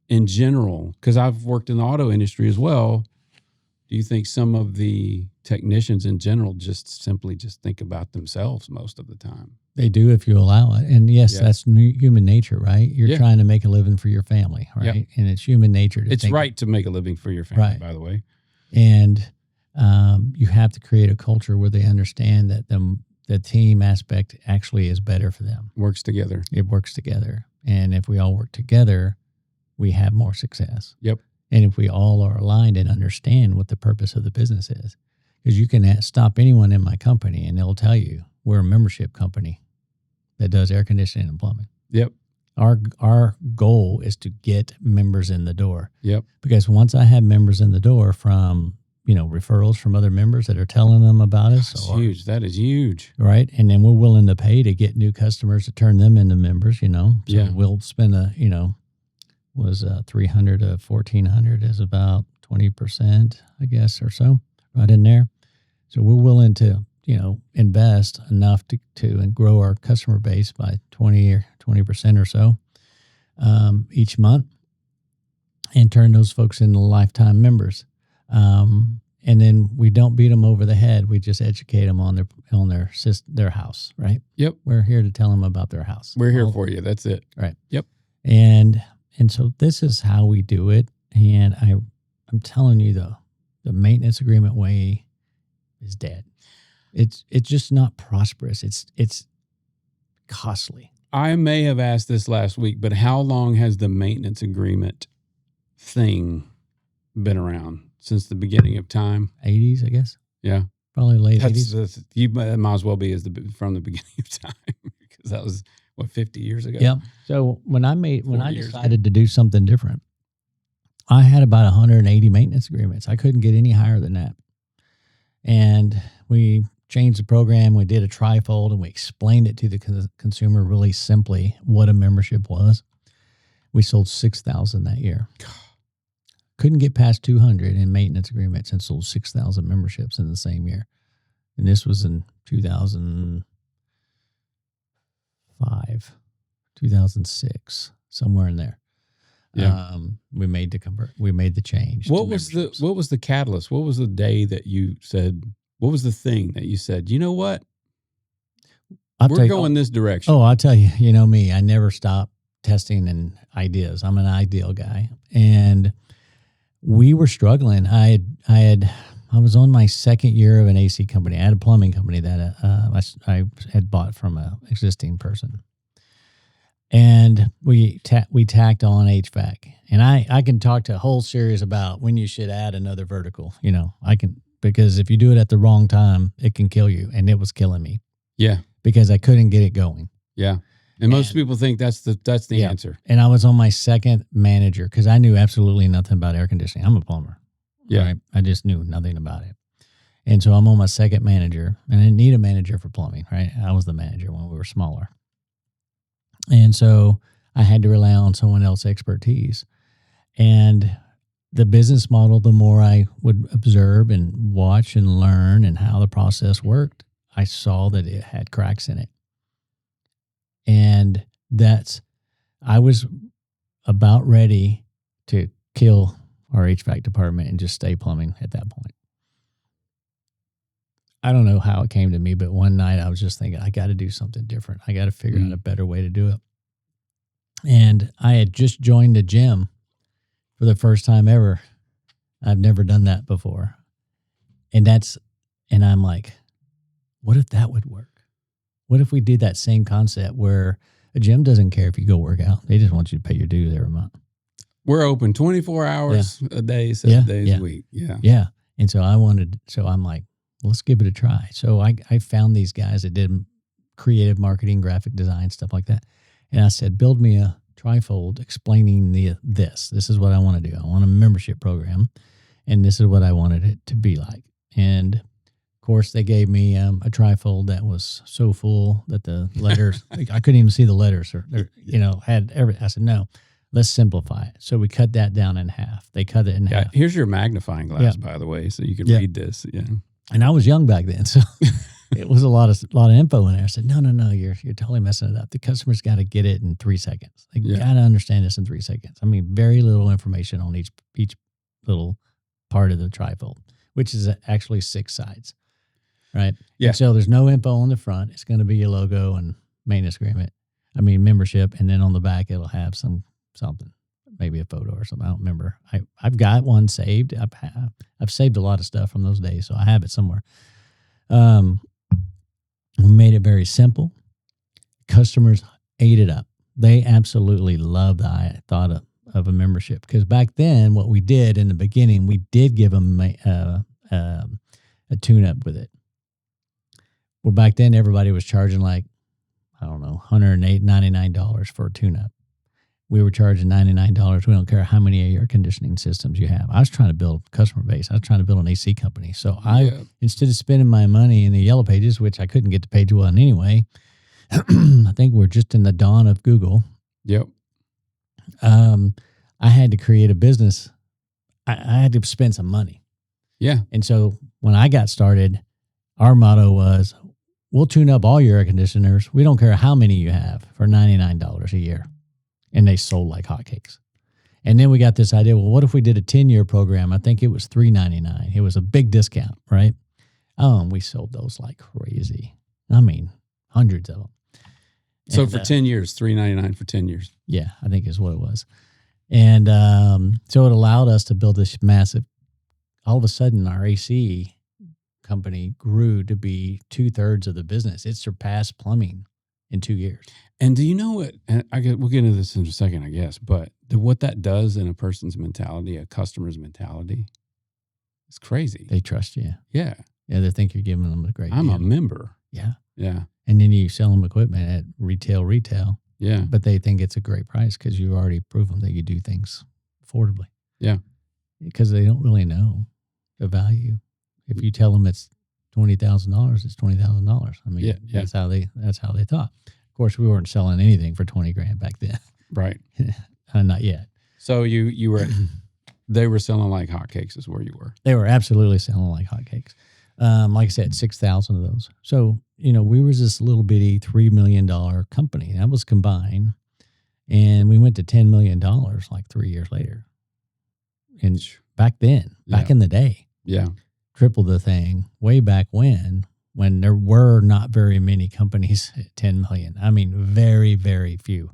[SPEAKER 1] in general, because I've worked in the auto industry as well, do you think some of the technicians in general just simply think about themselves most of the time?
[SPEAKER 2] They do if you allow it. And yes, that's human nature, right? You're trying to make a living for your family, right? Yep. And it's human nature to
[SPEAKER 1] It's right to make a living for your family, by the way.
[SPEAKER 2] And you have to create a culture where they understand that the team aspect actually is better for them.
[SPEAKER 1] Works together.
[SPEAKER 2] It works together. And if we all work together, we have more success.
[SPEAKER 1] Yep.
[SPEAKER 2] And if we all are aligned and understand what the purpose of the business is, because you can stop anyone in my company and they'll tell you we're a membership company that does air conditioning and plumbing.
[SPEAKER 1] Yep.
[SPEAKER 2] Our goal is to get members in the door.
[SPEAKER 1] Yep.
[SPEAKER 2] Because once I have members in the door from, referrals from other members that are telling them about us.
[SPEAKER 1] That's huge. That is huge.
[SPEAKER 2] Right. And then we're willing to pay to get new customers to turn them into members, So we'll spend 300 to 1,400 is about 20%, I guess, or so, right in there. So we're willing to, invest enough to grow our customer base by 20% or so each month, and turn those folks into lifetime members. And then we don't beat them over the head. We just educate them on their house, right?
[SPEAKER 1] Yep.
[SPEAKER 2] We're here to tell them about their house.
[SPEAKER 1] We're here for you. That's it.
[SPEAKER 2] Right.
[SPEAKER 1] Yep.
[SPEAKER 2] And so this is how we do it. And I'm telling you, though, the maintenance agreement way is dead. It's just not prosperous. It's costly.
[SPEAKER 1] I may have asked this last week, but how long has the maintenance agreement thing been around? Since the beginning of time?
[SPEAKER 2] 80s, I guess.
[SPEAKER 1] Yeah.
[SPEAKER 2] Probably late 80s.
[SPEAKER 1] You might as well be from the beginning of time, because that was, 50 years ago?
[SPEAKER 2] Yep. So when I decided to do something different, I had about 180 maintenance agreements. I couldn't get any higher than that. And we changed the program. We did a trifold, and we explained it to the consumer really simply what a membership was. We sold 6,000 that year. Couldn't get past 200 in maintenance agreements and sold 6,000 memberships in the same year. And this was in 2005, 2006, somewhere in there. Yeah. We made the change.
[SPEAKER 1] What was the catalyst? What was the day that you said, what was the thing that you said, you know what? We're going this direction.
[SPEAKER 2] Oh, I'll tell you, you know me, I never stop testing and ideas. I'm an ideal guy. And we were struggling. I was on my second year of an AC company. I had a plumbing company that I had bought from an existing person. And we tacked on HVAC. And I can talk to a whole series about when you should add another vertical. I can, because if you do it at the wrong time, it can kill you. And it was killing me.
[SPEAKER 1] Yeah.
[SPEAKER 2] Because I couldn't get it going.
[SPEAKER 1] Yeah. And most people think that's the answer.
[SPEAKER 2] And I was on my second manager because I knew absolutely nothing about air conditioning. I'm a plumber.
[SPEAKER 1] Yeah.
[SPEAKER 2] Right? I just knew nothing about it. And so I'm on my second manager, and I didn't need a manager for plumbing, right? I was the manager when we were smaller. And so I had to rely on someone else's expertise. And the business model, the more I would observe and watch and learn and how the process worked, I saw that it had cracks in it. And I was about ready to kill our HVAC department and just stay plumbing at that point. I don't know how it came to me, but one night I was just thinking, I got to do something different. I got to figure out a better way to do it. And I had just joined a gym for the first time ever. I've never done that before. And I'm like, what if that would work? What if we did that same concept where a gym doesn't care if you go work out? They just want you to pay your dues every month.
[SPEAKER 1] We're open 24 hours a day, 7 days a week. Yeah.
[SPEAKER 2] Yeah. And so I'm like, let's give it a try. So I found these guys that did creative marketing, graphic design, stuff like that. And I said, build me a trifold explaining this. This is what I want to do. I want a membership program, and this is what I wanted it to be like. And of course, they gave me a trifold that was so full that the letters, I couldn't even see the letters, had everything. I said, no, let's simplify it. So we cut that down in half. They cut it in half.
[SPEAKER 1] Here's your magnifying glass, by the way, so you can read this. Yeah.
[SPEAKER 2] And I was young back then, so it was a lot of info in there. I said, no, you're totally messing it up. The customer's got to get it in 3 seconds. They got to understand this in 3 seconds. I mean, very little information on each little part of the trifold, which is actually 6 sides, right?
[SPEAKER 1] Yeah.
[SPEAKER 2] And so there's no info on the front. It's going to be your logo and maintenance agreement. Membership, and then on the back it'll have something. Maybe a photo or something. I don't remember. I've got one saved. I've saved a lot of stuff from those days, so I have it somewhere. We made it very simple. Customers ate it up. They absolutely loved the thought of a membership, because back then, what we did in the beginning, we did give them a tune-up with it. Well, back then, everybody was charging $108.99 for a tune-up. We were charging $99. We don't care how many air conditioning systems you have. I was trying to build a customer base. I was trying to build an AC company. So instead of spending my money in the yellow pages, which I couldn't get the page one anyway, I think we're just in the dawn of Google.
[SPEAKER 1] Yep.
[SPEAKER 2] I had to create a business. I had to spend some money.
[SPEAKER 1] Yeah.
[SPEAKER 2] And so when I got started, our motto was, we'll tune up all your air conditioners. We don't care how many you have, for $99 a year. And they sold like hotcakes. And then we got this idea, well, what if we did a 10-year program? I think it was $399. It was a big discount, right? We sold those like crazy. I mean, hundreds of them.
[SPEAKER 1] So and, for 10 years, $399 for 10 years.
[SPEAKER 2] Yeah, I think is what it was. And so it allowed us to build this massive, all of a sudden our AC company grew to be 2/3 of the business. It surpassed plumbing in 2 years.
[SPEAKER 1] And do you know what? And we'll get into this in a second, I guess. But what that does in a person's mentality, a customer's mentality, it's crazy.
[SPEAKER 2] They trust you.
[SPEAKER 1] Yeah.
[SPEAKER 2] Yeah, they think you're giving them a great
[SPEAKER 1] I'm
[SPEAKER 2] deal.
[SPEAKER 1] a member.
[SPEAKER 2] Yeah.
[SPEAKER 1] Yeah.
[SPEAKER 2] And then you sell them equipment at retail.
[SPEAKER 1] Yeah.
[SPEAKER 2] But they think it's a great price because you've already proven that you do things affordably.
[SPEAKER 1] Yeah.
[SPEAKER 2] Because they don't really know the value. If you tell them it's $20,000, it's $20,000. I mean, that's how they thought. Of course, we weren't selling anything for $20,000 back then.
[SPEAKER 1] Right.
[SPEAKER 2] Not yet.
[SPEAKER 1] So you were, they were selling like hotcakes is where you were.
[SPEAKER 2] They were absolutely selling like hotcakes. Like I said, 6,000 of those. So, we were this little bitty $3 million company. That was combined. And we went to $10 million like 3 years later. And back then, back in the day.
[SPEAKER 1] Yeah.
[SPEAKER 2] Triple the thing way back when there were not very many companies at 10 million. I mean, very, very few.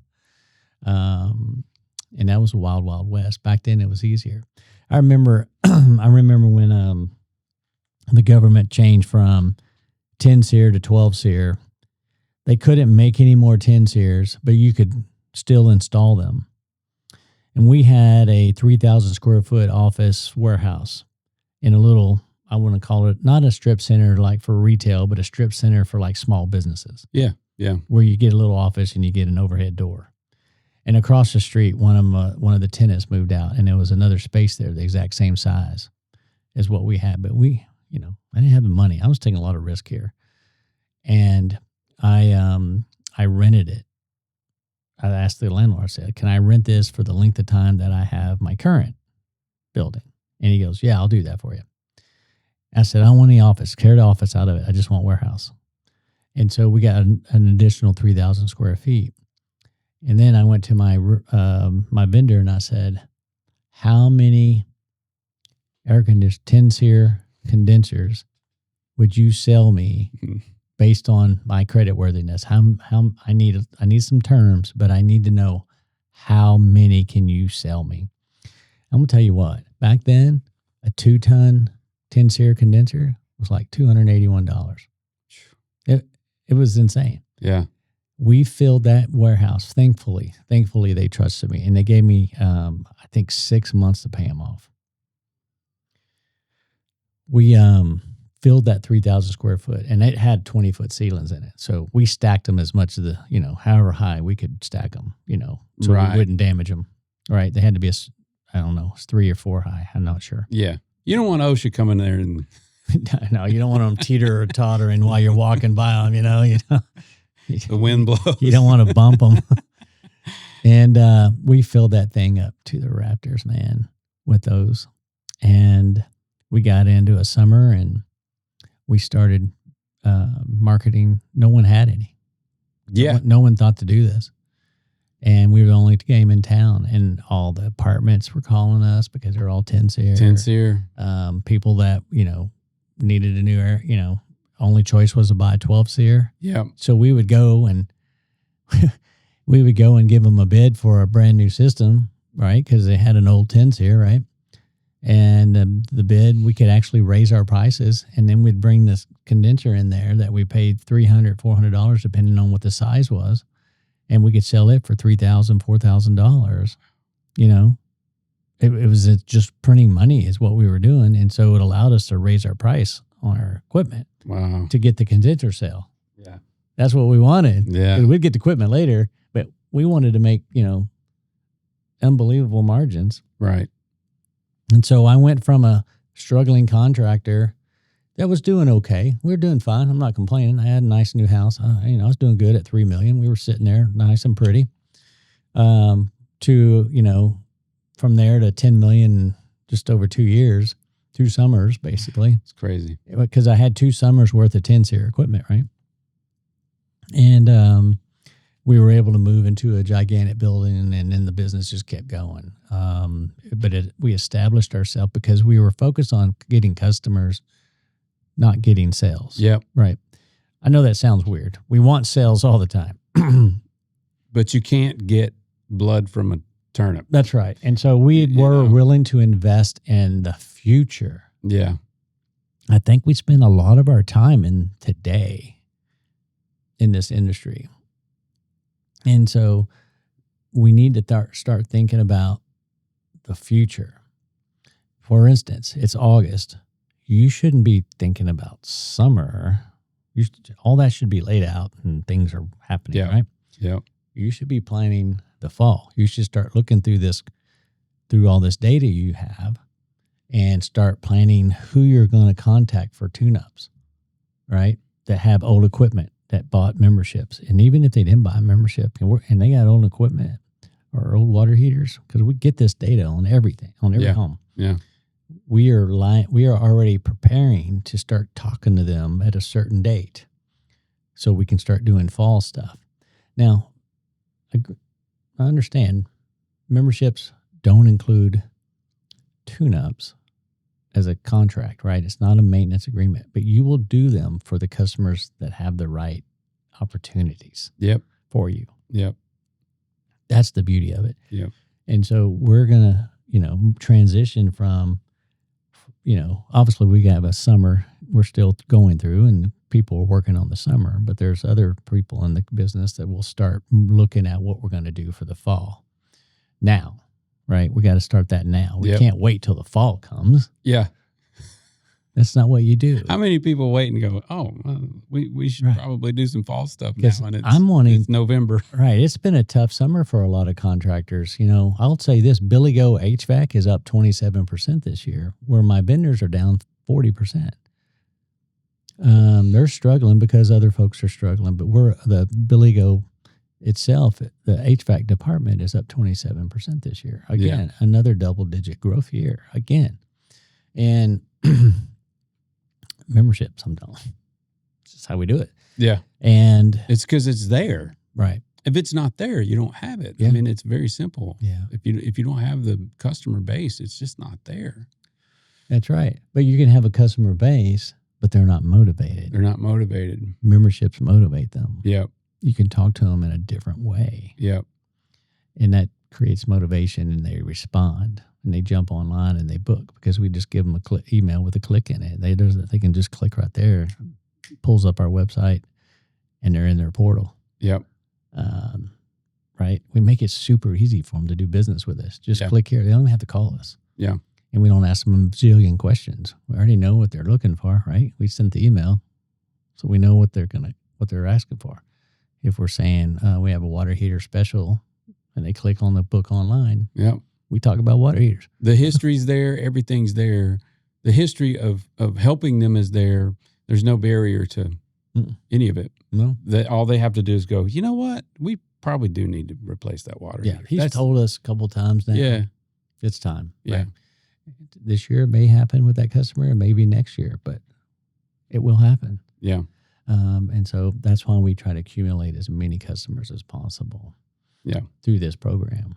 [SPEAKER 2] And that was a wild, wild west. Back then it was easier. I remember when the government changed from 10 SEER to 12 SEER. They couldn't make any more 10 SEERs, but you could still install them. And we had a 3,000 square foot office warehouse in a little, I want to call it not a strip center like for retail, but a strip center for like small businesses.
[SPEAKER 1] Yeah.
[SPEAKER 2] Where you get a little office and you get an overhead door. And across the street, one of the tenants moved out, and there was another space there the exact same size as what we had. But I didn't have the money. I was taking a lot of risk here. And I rented it. I asked the landlord, I said, can I rent this for the length of time that I have my current building? And he goes, yeah, I'll do that for you. I said, I don't want any office. Clear the office out of it. I just want warehouse. And so we got an additional 3,000 square feet. And then I went to my vendor and I said, how many 10-SEER condensers would you sell me based on my credit worthiness? How I need some terms, but I need to know how many can you sell me? I'm gonna tell you what. Back then, a 2-ton 10-SEER condenser was like $281. It was insane.
[SPEAKER 1] Yeah.
[SPEAKER 2] We filled that warehouse. Thankfully, they trusted me, and they gave me, I think, 6 months to pay them off. We filled that 3,000 square foot, and it had 20-foot ceilings in it. So we stacked them as much of the, however high we could stack them, so we wouldn't damage them. Right? They had to be it's 3 or 4 high. I'm not sure.
[SPEAKER 1] Yeah. You don't want OSHA coming there and
[SPEAKER 2] no, you don't want them teeter or tottering while you're walking by them.
[SPEAKER 1] The wind blows.
[SPEAKER 2] You don't want to bump them. And we filled that thing up to the rafters, man, with those. And we got into a summer and we started marketing. No one had any.
[SPEAKER 1] Yeah.
[SPEAKER 2] No one thought to do this. And we were the only game in town. And all the apartments were calling us because they're all 10-SEER.
[SPEAKER 1] 10-SEER.
[SPEAKER 2] People that, needed a new air, only choice was to buy 12-SEER.
[SPEAKER 1] Yeah.
[SPEAKER 2] So we would go and give them a bid for a brand new system, right? Because they had an old 10-SEER, right? And the bid, we could actually raise our prices, and then we'd bring this condenser in there that we paid $300, $400, depending on what the size was, and we could sell it for $3,000, $4,000. It was just printing money is what we were doing, and so it allowed us to raise our price on our equipment.
[SPEAKER 1] Wow.
[SPEAKER 2] To get the condenser sale.
[SPEAKER 1] Yeah.
[SPEAKER 2] That's what we wanted.
[SPEAKER 1] Yeah.
[SPEAKER 2] We'd get the equipment later, but we wanted to make, unbelievable margins.
[SPEAKER 1] Right.
[SPEAKER 2] And so I went from a struggling contractor that was doing okay. We were doing fine. I'm not complaining. I had a nice new house. I was doing good at $3 million. We were sitting there nice and pretty. To, from there to $10 million, just over 2 years. 2 summers, basically.
[SPEAKER 1] It's crazy.
[SPEAKER 2] Because I had 2 summers worth of 10-SEER equipment, right? And we were able to move into a gigantic building, and then the business just kept going. But we established ourselves because we were focused on getting customers, not getting sales.
[SPEAKER 1] Yep.
[SPEAKER 2] Right. I know that sounds weird. We want sales all the time.
[SPEAKER 1] But you can't get blood from a turnip.
[SPEAKER 2] That's right. And so we were willing to invest in the future.
[SPEAKER 1] Yeah.
[SPEAKER 2] I think we spend a lot of our time in today in this industry. And so we need to start thinking about the future. For instance, it's August. You shouldn't be thinking about summer. All that should be laid out and things are happening, right?
[SPEAKER 1] Yeah.
[SPEAKER 2] You should be planning the fall. You should start looking through all this data you have and start planning who you're going to contact for tune-ups, right? That have old equipment that bought memberships. And even if they didn't buy a membership and they got old equipment or old water heaters, because we get this data on everything, on every home.
[SPEAKER 1] Yeah.
[SPEAKER 2] We are already preparing to start talking to them at a certain date so we can start doing fall stuff. Now, I understand memberships don't include tune-ups as a contract, right? It's not a maintenance agreement, but you will do them for the customers that have the right opportunities for you.
[SPEAKER 1] Yep.
[SPEAKER 2] That's the beauty of it.
[SPEAKER 1] Yep.
[SPEAKER 2] And so we're going to, transition from, obviously we have a summer we're still going through and people are working on the summer, but there's other people in the business that will start looking at what we're going to do for the fall now, right? We got to start that now. We can't wait till the fall comes.
[SPEAKER 1] Yeah.
[SPEAKER 2] That's not what you do.
[SPEAKER 1] How many people wait and go, oh, we should probably do some fall stuff now? And it's November.
[SPEAKER 2] Right. It's been a tough summer for a lot of contractors. You know, I'll say this, Billy Go HVAC is up 27% this year, where my vendors are down 40%. They're struggling because other folks are struggling, but the Billy Go itself, the HVAC department is up 27% this year. Again, another double-digit growth year again. And memberships, I'm telling you. This is how we do it.
[SPEAKER 1] Yeah.
[SPEAKER 2] And
[SPEAKER 1] it's because it's there.
[SPEAKER 2] Right.
[SPEAKER 1] If it's not there, you don't have it.
[SPEAKER 2] Yeah.
[SPEAKER 1] I mean, it's very simple.
[SPEAKER 2] Yeah.
[SPEAKER 1] If you don't have the customer base, it's just not there.
[SPEAKER 2] That's right. But you can have a customer base, but they're not motivated.
[SPEAKER 1] They're not motivated.
[SPEAKER 2] Memberships motivate them.
[SPEAKER 1] Yep.
[SPEAKER 2] You can talk to them in a different way.
[SPEAKER 1] Yep.
[SPEAKER 2] And that creates motivation, and they respond. And they jump online and they book because we just give them a email with a click in it. They can just click right there, pulls up our website, and they're in their portal.
[SPEAKER 1] Yep.
[SPEAKER 2] Right? We make it super easy for them to do business with us. Just click here. They don't even have to call us.
[SPEAKER 1] Yeah.
[SPEAKER 2] And we don't ask them a zillion questions. We already know what they're looking for, right? We sent the email, so we know what they're asking for. If we're saying we have a water heater special, and they click on the book online, we talk about water heaters.
[SPEAKER 1] The history's there. Everything's there. The history of helping them is there. There's no barrier to any of it.
[SPEAKER 2] No.
[SPEAKER 1] All they have to do is go, you know what? We probably do need to replace that water heater.
[SPEAKER 2] He's told us a couple of times now.
[SPEAKER 1] Yeah.
[SPEAKER 2] It's time.
[SPEAKER 1] Yeah.
[SPEAKER 2] Right? This year it may happen with that customer, and maybe next year, but it will happen.
[SPEAKER 1] Yeah.
[SPEAKER 2] And so that's why we try to accumulate as many customers as possible.
[SPEAKER 1] Yeah.
[SPEAKER 2] Through this program.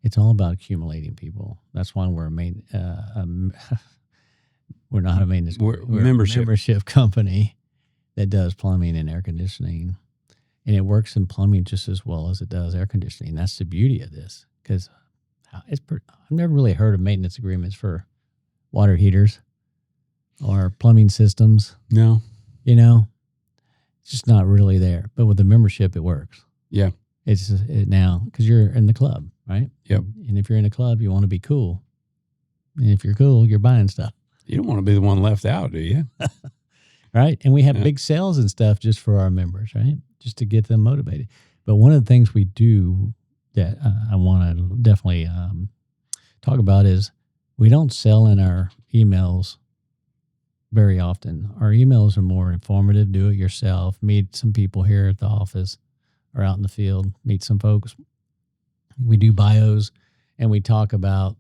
[SPEAKER 2] It's all about accumulating people. That's why we're we're not a maintenance. We're a membership company that does plumbing and air conditioning, and it works in plumbing just as well as it does air conditioning. That's the beauty of this, because I've never really heard of maintenance agreements for water heaters or plumbing systems.
[SPEAKER 1] No,
[SPEAKER 2] it's just not really there. But with the membership, it works.
[SPEAKER 1] Yeah.
[SPEAKER 2] It's now because you're in the club, right?
[SPEAKER 1] Yep.
[SPEAKER 2] And if you're in a club, you want to be cool. And if you're cool, you're buying stuff.
[SPEAKER 1] You don't want to be the one left out, do you?
[SPEAKER 2] Right. And we have big sales and stuff just for our members, right? Just to get them motivated. But one of the things we do that I want to definitely talk about is we don't sell in our emails very often. Our emails are more informative, do it yourself, meet some people here at the office or out in the field, meet some folks. We do bios, and we talk about,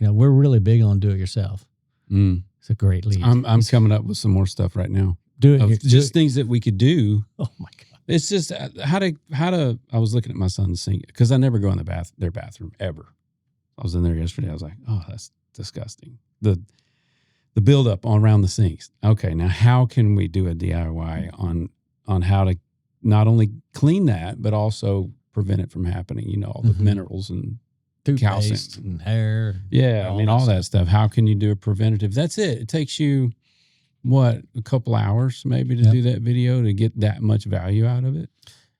[SPEAKER 2] we're really big on do it yourself. It's a great lead.
[SPEAKER 1] I'm coming up with some more stuff right now. Things that we could do.
[SPEAKER 2] Oh my God.
[SPEAKER 1] It's just how to, I was looking at my son's sink because I never go in their bathroom ever. I was in there yesterday. I was like, oh, that's disgusting. The buildup around the sinks. Okay. Now how can we do a DIY on how to not only clean that, but also prevent it from happening, all the minerals and
[SPEAKER 2] toothpaste and hair.
[SPEAKER 1] Yeah. I mean, all that stuff. How can you do a preventative? That's it. It takes you, a couple hours maybe to do that video to get that much value out of it.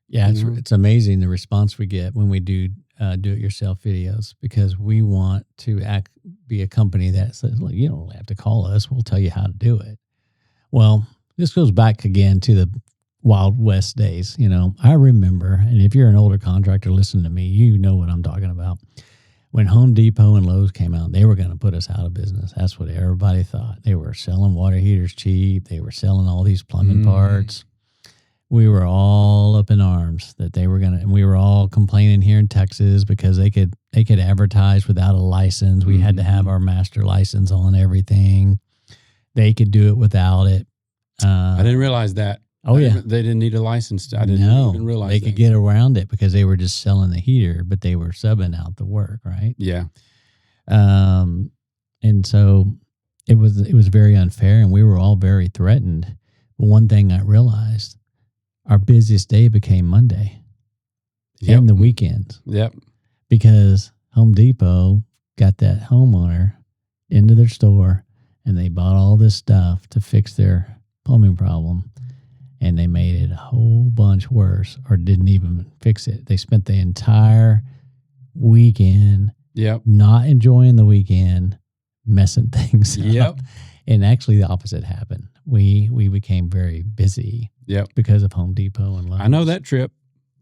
[SPEAKER 2] Yeah. It's amazing the response we get when we do do-it-yourself videos, because we want to be a company that says, look, you don't have to call us. We'll tell you how to do it. Well, this goes back again to the Wild West days. I remember, and if you're an older contractor, listen to me, you know what I'm talking about. When Home Depot and Lowe's came out, they were going to put us out of business. That's what everybody thought. They were selling water heaters cheap. They were selling all these plumbing parts. We were all up in arms that they were going to, and we were all complaining here in Texas because they could advertise without a license. We had to have our master license on everything. They could do it without it.
[SPEAKER 1] I didn't realize that.
[SPEAKER 2] Oh, yeah.
[SPEAKER 1] They didn't need a license. I didn't even realize
[SPEAKER 2] they could get around it because they were just selling the heater, but they were subbing out the work, right?
[SPEAKER 1] Yeah.
[SPEAKER 2] And so it was very unfair, and we were all very threatened. But one thing I realized, our busiest day became Monday and the weekends.
[SPEAKER 1] Yep.
[SPEAKER 2] Because Home Depot got that homeowner into their store, and they bought all this stuff to fix their plumbing problem. and they made it a whole bunch worse or didn't even fix it. They spent the entire weekend not enjoying the weekend, messing things up. And actually the opposite happened. We became very busy because of Home Depot and Lowe's.
[SPEAKER 1] I know that trip.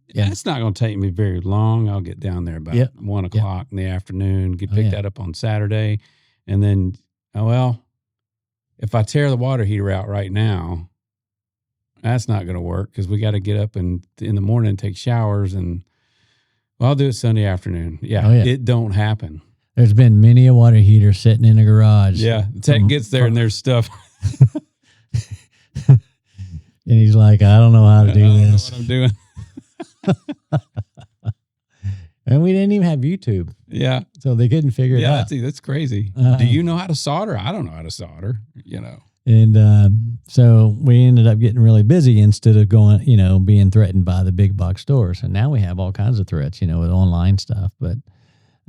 [SPEAKER 1] Yeah. It's not going to take me very long. I'll get down there about 1 o'clock in the afternoon, pick that up on Saturday. And then, if I tear the water heater out right now, that's not going to work because we got to get up in the morning and take showers. And I'll do it Sunday afternoon. It don't happen.
[SPEAKER 2] There's been many a water heater sitting in a garage.
[SPEAKER 1] Yeah. Tech gets there and there's stuff.
[SPEAKER 2] And he's like, I don't know how to do this.
[SPEAKER 1] I don't know what I'm doing.
[SPEAKER 2] And we didn't even have YouTube.
[SPEAKER 1] Yeah.
[SPEAKER 2] So they couldn't figure it out.
[SPEAKER 1] That's crazy. Do you know how to solder? I don't know how to solder,
[SPEAKER 2] And so we ended up getting really busy instead of going, being threatened by the big box stores. And now we have all kinds of threats, with online stuff. But,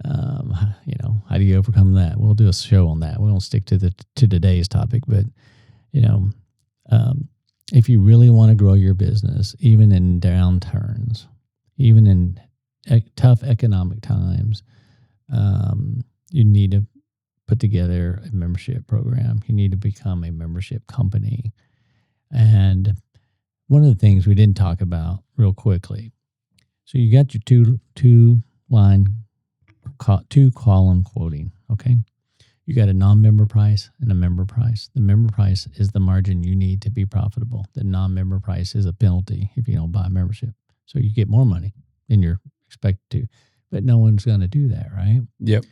[SPEAKER 2] how do you overcome that? We'll do a show on that. We won't stick to today's topic. But, if you really want to grow your business, even in downturns, even in tough economic times, you need to put together a membership program. You need to become a membership company. And one of the things we didn't talk about real quickly. So you got your two column quoting. Okay. You got a non-member price and a member price. The member price is the margin you need to be profitable. The non-member price is a penalty if you don't buy a membership. So you get more money than you're expected to, but no one's going to do that, right?
[SPEAKER 1] Yep.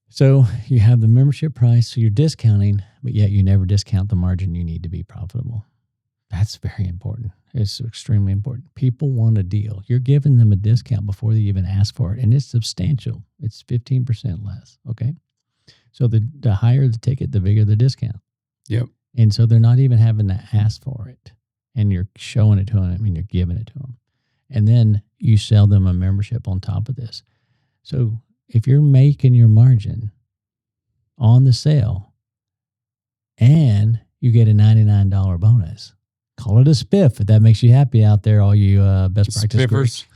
[SPEAKER 2] So you have the membership price, so you're discounting, but yet you never discount the margin you need to be profitable. That's very important. It's extremely important. People want a deal. You're giving them a discount before they even ask for it, and it's substantial. It's 15% less, okay? So the higher the ticket, the bigger the discount.
[SPEAKER 1] Yep.
[SPEAKER 2] And so they're not even having to ask for it, and you're showing it to them, and you're giving it to them. And then you sell them a membership on top of this. So if you're making your margin on the sale and you get a $99 bonus, call it a spiff if that makes you happy out there, all you best practice groups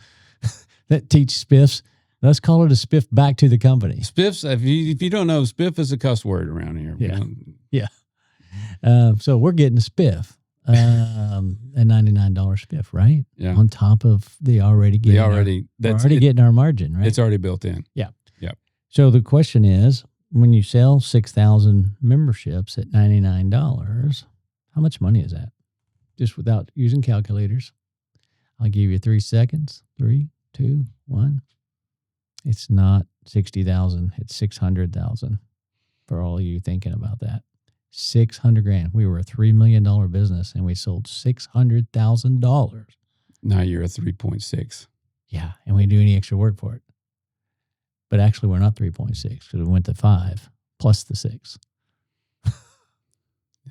[SPEAKER 2] that teach spiffs. Let's call it a spiff back to the company.
[SPEAKER 1] Spiffs, if you don't know, spiff is a cuss word around here.
[SPEAKER 2] Yeah. So we're getting a spiff. A $99 spiff, right?
[SPEAKER 1] Yeah.
[SPEAKER 2] On top of we're already getting our margin, right?
[SPEAKER 1] It's already built in.
[SPEAKER 2] Yeah. Yep. So the question is, when you sell 6,000 memberships at $99, how much money is that? Just without using calculators. I'll give you 3 seconds. 3, 2, 1. It's not 60,000. It's 600,000 for all you thinking about that. $600,000. We were a $3 million business and we sold $600,000.
[SPEAKER 1] Now you're a 3.6.
[SPEAKER 2] Yeah. And we didn't do any extra work for it. But actually we're not 3.6 because we went to 5 plus the 6.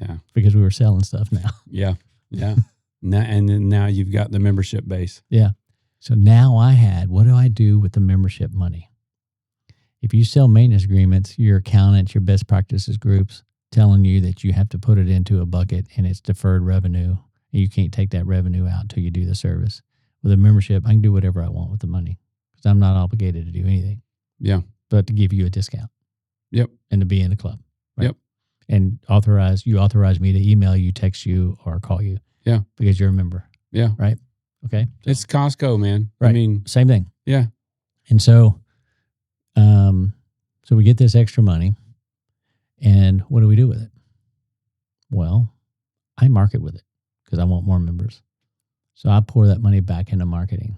[SPEAKER 1] Yeah.
[SPEAKER 2] Because we were selling stuff now.
[SPEAKER 1] Yeah. Yeah. Now you've got the membership base.
[SPEAKER 2] Yeah. So now what do I do with the membership money? If you sell maintenance agreements, your accountants, your best practices groups telling you that you have to put it into a bucket and it's deferred revenue and you can't take that revenue out until you do the service. With a membership, I can do whatever I want with the money because I'm not obligated to do anything.
[SPEAKER 1] Yeah.
[SPEAKER 2] But to give you a discount.
[SPEAKER 1] Yep.
[SPEAKER 2] And to be in the club. Right?
[SPEAKER 1] Yep.
[SPEAKER 2] And authorize me to email you, text you, or call you.
[SPEAKER 1] Yeah.
[SPEAKER 2] Because you're a member.
[SPEAKER 1] Yeah.
[SPEAKER 2] Right? Okay. So,
[SPEAKER 1] it's Costco, man.
[SPEAKER 2] Right.
[SPEAKER 1] I mean,
[SPEAKER 2] same thing.
[SPEAKER 1] Yeah.
[SPEAKER 2] And so, so we get this extra money, and what do we do with it? Well, I market with it because I want more members. So I pour that money back into marketing.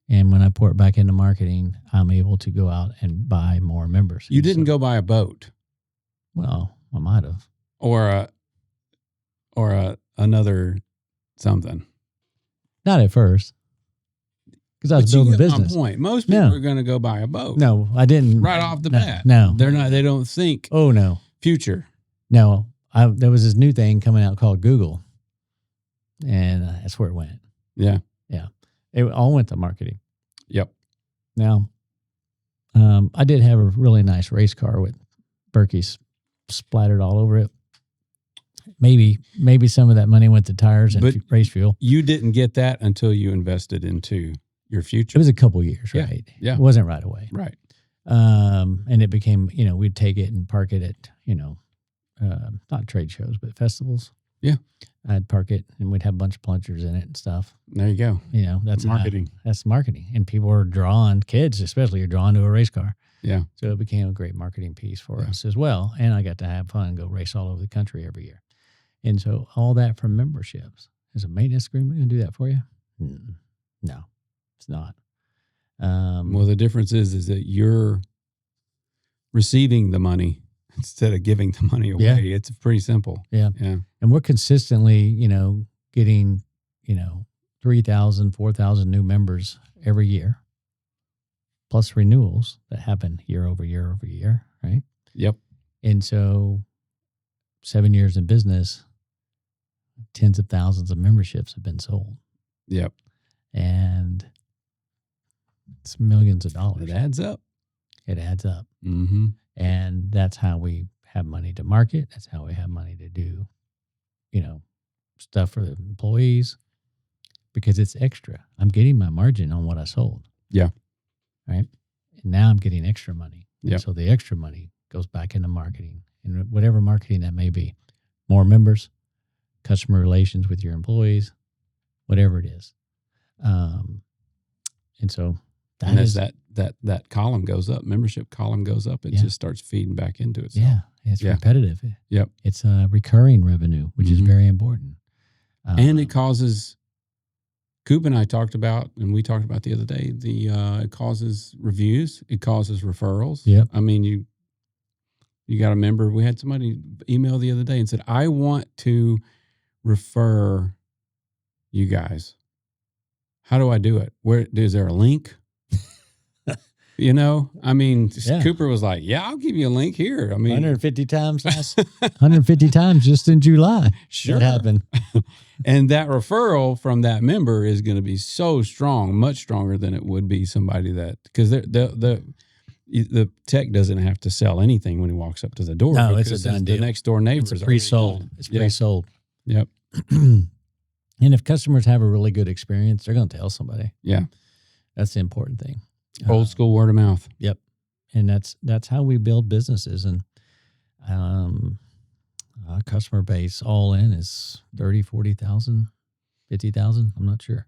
[SPEAKER 2] And when I pour it back into marketing, I'm able to go out and buy more members.
[SPEAKER 1] You didn't go buy a boat.
[SPEAKER 2] Well, I might have.
[SPEAKER 1] Or another something.
[SPEAKER 2] Not at first. Because I was building a business.
[SPEAKER 1] My point. Most people are going to go buy a boat.
[SPEAKER 2] No, I didn't.
[SPEAKER 1] Right off the bat.
[SPEAKER 2] No.
[SPEAKER 1] They're not. They don't think.
[SPEAKER 2] Oh, no.
[SPEAKER 1] Future.
[SPEAKER 2] No. There was this new thing coming out called Google. And that's where it went.
[SPEAKER 1] Yeah.
[SPEAKER 2] Yeah. It all went to marketing.
[SPEAKER 1] Yep.
[SPEAKER 2] Now, I did have a really nice race car with Berkey's splattered all over it. Maybe some of that money went to tires and race fuel.
[SPEAKER 1] You didn't get that until you invested into your future.
[SPEAKER 2] It was a couple years, right?
[SPEAKER 1] Yeah.
[SPEAKER 2] It wasn't right away.
[SPEAKER 1] Right.
[SPEAKER 2] And it became, we'd take it and park it at, not trade shows, but festivals.
[SPEAKER 1] Yeah.
[SPEAKER 2] I'd park it and we'd have a bunch of plungers in it and stuff.
[SPEAKER 1] There you go.
[SPEAKER 2] That's
[SPEAKER 1] marketing.
[SPEAKER 2] That's marketing. And people are drawn, kids especially, are drawn to a race car.
[SPEAKER 1] Yeah.
[SPEAKER 2] So it became a great marketing piece for us as well. And I got to have fun and go race all over the country every year. And so all that from memberships. Is a maintenance agreement going to do that for you? No, it's not.
[SPEAKER 1] Well, the difference is that you're receiving the money instead of giving the money away.
[SPEAKER 2] Yeah.
[SPEAKER 1] It's pretty simple.
[SPEAKER 2] Yeah.
[SPEAKER 1] Yeah.
[SPEAKER 2] And we're consistently, getting, 3,000, 4,000 new members every year, plus renewals that happen year over year over year, right?
[SPEAKER 1] Yep.
[SPEAKER 2] And so 7 years in business, tens of thousands of memberships have been sold.
[SPEAKER 1] Yep.
[SPEAKER 2] And it's millions of dollars.
[SPEAKER 1] It adds up.
[SPEAKER 2] It adds up.
[SPEAKER 1] Mm-hmm.
[SPEAKER 2] And that's how we have money to market. That's how we have money to do, stuff for the employees, because it's extra. I'm getting my margin on what I sold.
[SPEAKER 1] Yeah.
[SPEAKER 2] Right. And now I'm getting extra money.
[SPEAKER 1] Yeah.
[SPEAKER 2] So the extra money goes back into marketing, and whatever marketing that may be, more members, customer relations with your employees, whatever it is. And so
[SPEAKER 1] as that column goes up, membership column goes up, it just starts feeding back into itself.
[SPEAKER 2] Yeah. It's repetitive.
[SPEAKER 1] Yep.
[SPEAKER 2] It's recurring revenue, which is very important.
[SPEAKER 1] And it causes, Coop and I talked about, and we talked about the other day, it causes reviews. It causes referrals.
[SPEAKER 2] Yep.
[SPEAKER 1] I mean, you got a member. We had somebody email the other day and said, I want to refer you guys. How do I do it? Where is there a link? Cooper was like, yeah, I'll give you a link here.
[SPEAKER 2] 150 times 150 times just in July.
[SPEAKER 1] Sure.
[SPEAKER 2] That happened.
[SPEAKER 1] And that referral from that member is going to be so strong, much stronger than it would be somebody that, because the tech doesn't have to sell anything when he walks up to the door.
[SPEAKER 2] No, it's a done deal.
[SPEAKER 1] The next door neighbors
[SPEAKER 2] It's pre-sold. It's pre-sold.
[SPEAKER 1] Yep.
[SPEAKER 2] And if customers have a really good experience, they're going to tell somebody.
[SPEAKER 1] Yeah.
[SPEAKER 2] That's the important thing.
[SPEAKER 1] Old school word of mouth.
[SPEAKER 2] Yep. And that's how we build businesses. And our customer base all in is 30, 40,000, 50,000. I'm not sure.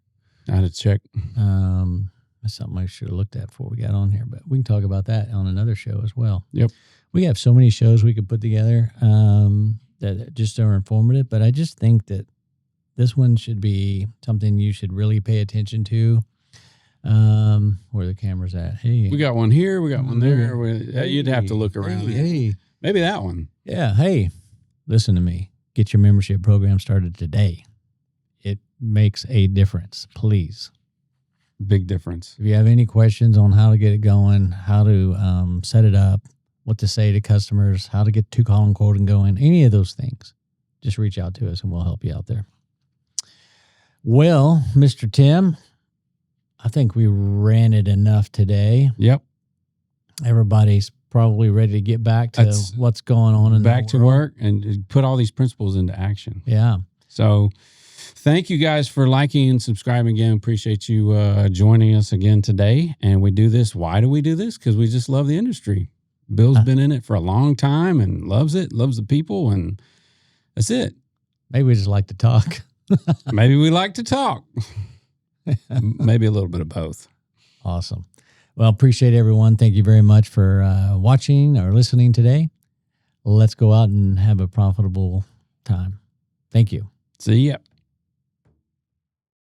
[SPEAKER 1] I had to check.
[SPEAKER 2] That's something I should have looked at before we got on here, but we can talk about that on another show as well.
[SPEAKER 1] Yep.
[SPEAKER 2] We have so many shows we could put together that just are informative, but I just think that this one should be something you should really pay attention to. Where the camera's at. Hey,
[SPEAKER 1] we got one here. We got one there. You'd have to look around.
[SPEAKER 2] Hey,
[SPEAKER 1] maybe that one.
[SPEAKER 2] Yeah. Hey, listen to me. Get your membership program started today. It makes a difference. Please.
[SPEAKER 1] Big difference.
[SPEAKER 2] If you have any questions on how to get it going, how to set it up, what to say to customers, how to get 2-column quoting going, any of those things, just reach out to us and we'll help you out there. Well, Mr. Tim, I think we ran it enough today.
[SPEAKER 1] Yep.
[SPEAKER 2] Everybody's probably ready to get back to what's going on in
[SPEAKER 1] back to work and put all these principles into action.
[SPEAKER 2] Yeah.
[SPEAKER 1] So thank you guys for liking and subscribing again. Appreciate you joining us again today. And we do this. Why do we do this? Because we just love the industry. Bill's been in it for a long time and loves it, loves the people, and that's it.
[SPEAKER 2] Maybe we just like to talk.
[SPEAKER 1] Maybe we like to talk. Maybe a little bit of both.
[SPEAKER 2] Awesome. Well, appreciate everyone. Thank you very much for watching or listening today. Let's go out and have a profitable time. Thank you.
[SPEAKER 1] See ya.